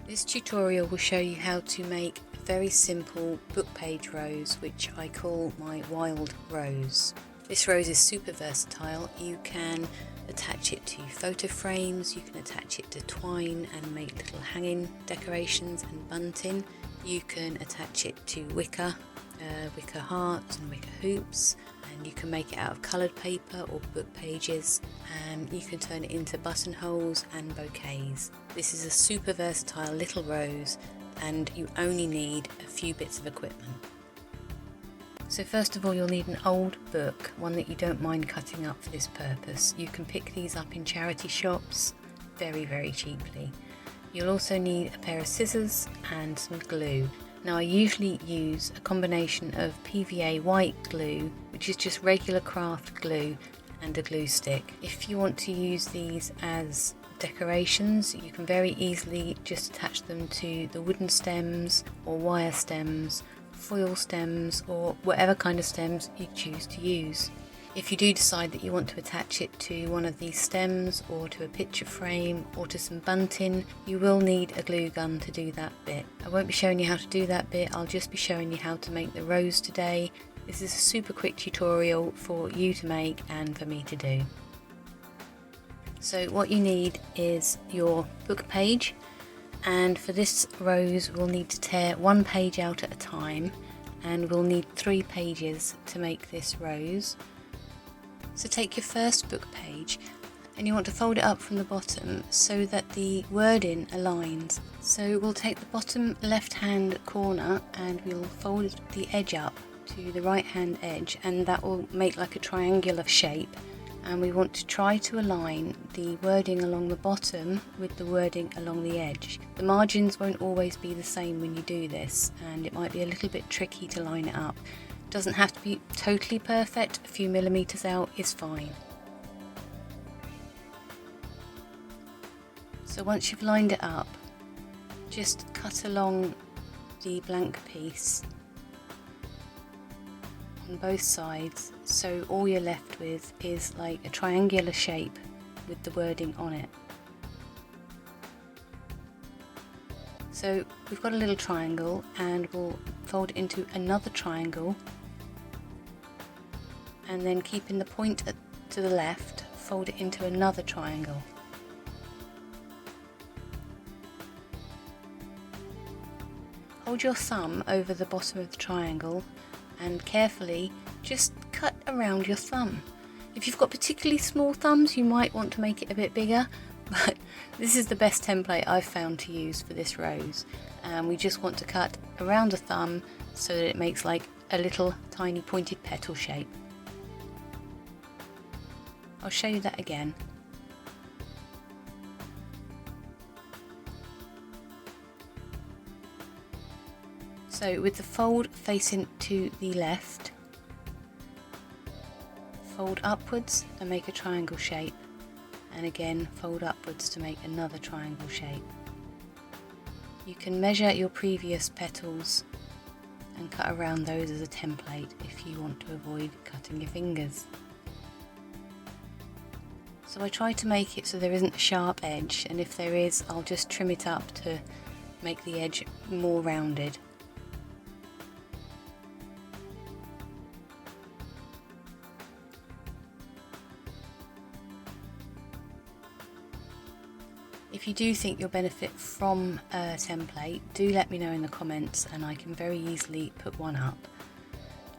This tutorial will show you how to make a very simple book page rose, which I call my wild rose. This rose is super versatile. You can attach it to photo frames, you can attach it to twine and make little hanging decorations and bunting. You can attach it to wicker hearts and wicker hoops, and you can make it out of coloured paper or book pages, and you can turn it into buttonholes and bouquets. This is a super versatile little rose, and you only need a few bits of equipment. So first of all, you'll need an old book, one that you don't mind cutting up for this purpose. You can pick these up in charity shops very cheaply. You'll also need a pair of scissors and some glue. Now I usually use a combination of PVA white glue, which is just regular craft glue, and a glue stick. If you want to use these as decorations, you can very easily just attach them to the wooden stems or wire stems, foil stems, or whatever kind of stems you choose to use. If you do decide that you want to attach it to one of these stems or to a picture frame or to some bunting, you will need a glue gun to do that bit. I won't be showing you how to do that bit, I'll just be showing you how to make the rose today. This is a super quick tutorial for you to make and for me to do. So what you need is your book page, and for this rose we'll need to tear one page out at a time, and we'll need 3 pages to make this rose. So take your first book page and you want to fold it up from the bottom so that the wording aligns. So we'll take the bottom left hand corner and we'll fold the edge up to the right hand edge, and that will make like a triangular shape, and we want to try to align the wording along the bottom with the wording along the edge. The margins won't always be the same when you do this, and it might be a little bit tricky to line it up. It doesn't have to be totally perfect, a few millimeters out is fine. So once you've lined it up, just cut along the blank piece on both sides, so all you're left with is like a triangular shape with the wording on it. So we've got a little triangle, and we'll fold it into another triangle, and then keeping the point to the left, fold it into another triangle. Hold your thumb over the bottom of the triangle and carefully just cut around your thumb. If you've got particularly small thumbs, you might want to make it a bit bigger, but this is the best template I've found to use for this rose. We just want to cut around the thumb so that it makes like a little tiny pointed petal shape. I'll show you that again. So with the fold facing to the left, fold upwards and make a triangle shape, and again fold upwards to make another triangle shape. You can measure your previous petals and cut around those as a template if you want to avoid cutting your fingers. So I try to make it so there isn't a sharp edge, and if there is, I'll just trim it up to make the edge more rounded. If you do think you'll benefit from a template, do let me know in the comments and I can very easily put one up.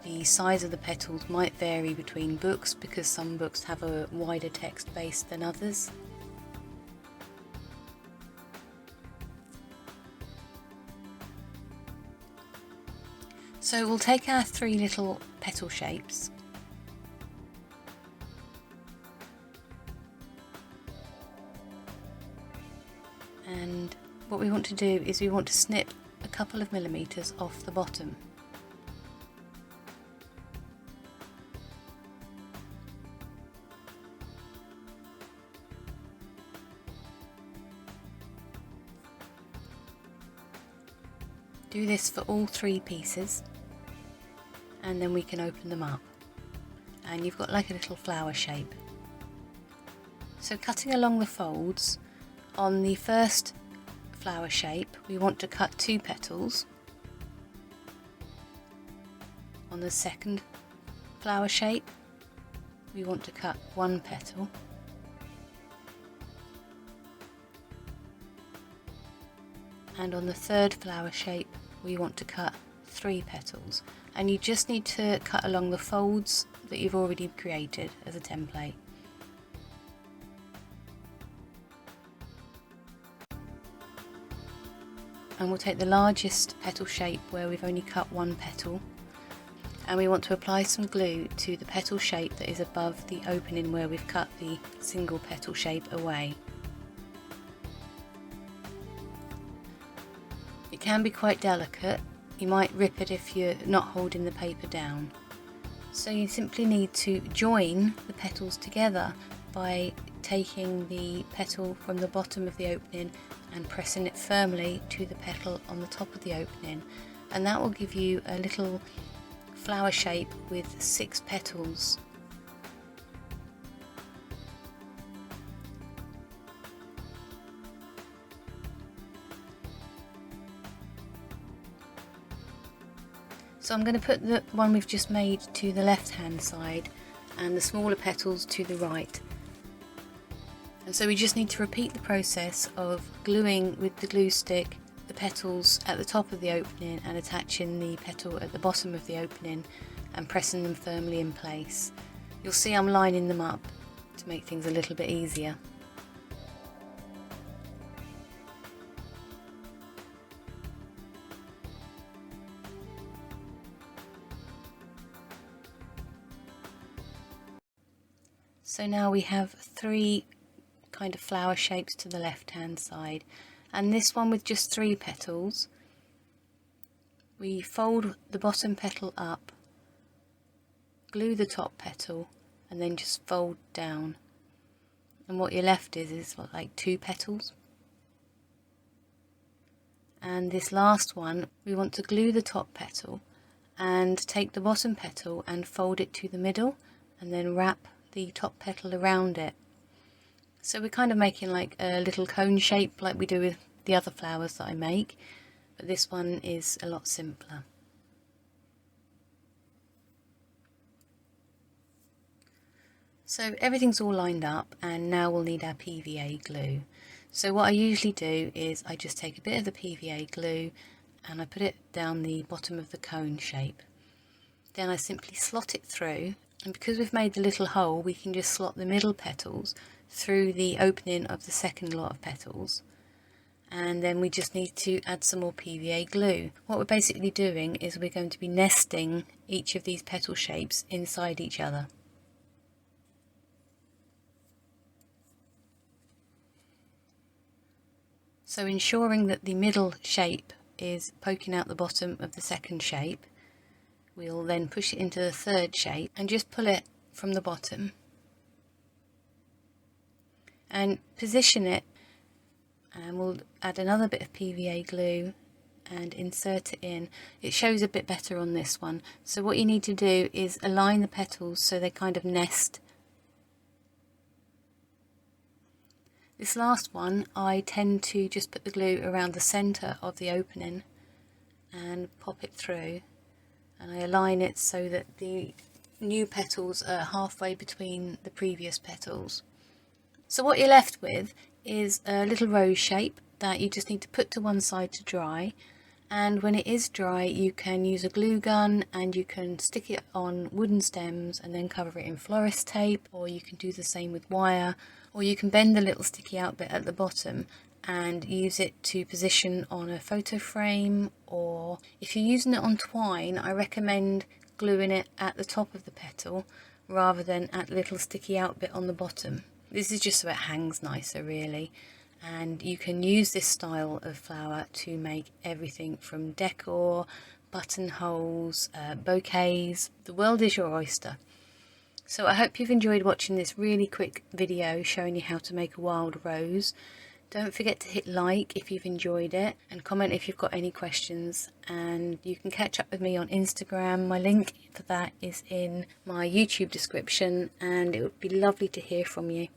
The size of the petals might vary between books because some books have a wider text base than others. So we'll take our 3 little petal shapes . And what we want to do is we want to snip a couple of millimeters off the bottom. Do this for all 3 pieces, and then we can open them up, and you've got like a little flower shape. So cutting along the folds, on the first flower shape we want to cut 2 petals. On the second flower shape we want to cut 1 petal. And on the third flower shape we want to cut 3 petals, and you just need to cut along the folds that you've already created as a template. And we'll take the largest petal shape where we've only cut 1 petal, and we want to apply some glue to the petal shape that is above the opening where we've cut the single petal shape away. It can be quite delicate, you might rip it if you're not holding the paper down. So you simply need to join the petals together by taking the petal from the bottom of the opening and pressing it firmly to the petal on the top of the opening, and that will give you a little flower shape with 6 petals. So I'm going to put the one we've just made to the left hand side and the smaller petals to the right. And so we just need to repeat the process of gluing with the glue stick the petals at the top of the opening and attaching the petal at the bottom of the opening and pressing them firmly in place. You'll see I'm lining them up to make things a little bit easier. So now we have 3 kind of flower shapes to the left hand side, and this one with just 3 petals, we fold the bottom petal up, glue the top petal, and then just fold down, and what you're left is like 2 petals. And this last one we want to glue the top petal and take the bottom petal and fold it to the middle and then wrap the top petal around it. So we're kind of making like a little cone shape like we do with the other flowers that I make, but this one is a lot simpler. So everything's all lined up, and now we'll need our PVA glue. So what I usually do is I just take a bit of the PVA glue and I put it down the bottom of the cone shape. Then I simply slot it through, and because we've made the little hole we can just slot the middle petals through the opening of the second lot of petals, and then we just need to add some more PVA glue. What we're basically doing is we're going to be nesting each of these petal shapes inside each other. So ensuring that the middle shape is poking out the bottom of the second shape, we'll then push it into the third shape and just pull it from the bottom and position it, and we'll add another bit of PVA glue and insert it in. It shows a bit better on this one. So what you need to do is align the petals so they kind of nest. This last one I tend to just put the glue around the centre of the opening and pop it through, and I align it so that the new petals are halfway between the previous petals. So what you're left with is a little rose shape that you just need to put to one side to dry, and when it is dry you can use a glue gun and you can stick it on wooden stems and then cover it in florist tape, or you can do the same with wire, or you can bend the little sticky out bit at the bottom and use it to position on a photo frame, or if you're using it on twine I recommend gluing it at the top of the petal rather than at the little sticky out bit on the bottom. This is just so it hangs nicer really, and you can use this style of flower to make everything from decor, buttonholes, bouquets. The world is your oyster. So I hope you've enjoyed watching this really quick video showing you how to make a wild rose. Don't forget to hit like if you've enjoyed it, and comment if you've got any questions, and you can catch up with me on Instagram. My link for that is in my YouTube description, and it would be lovely to hear from you.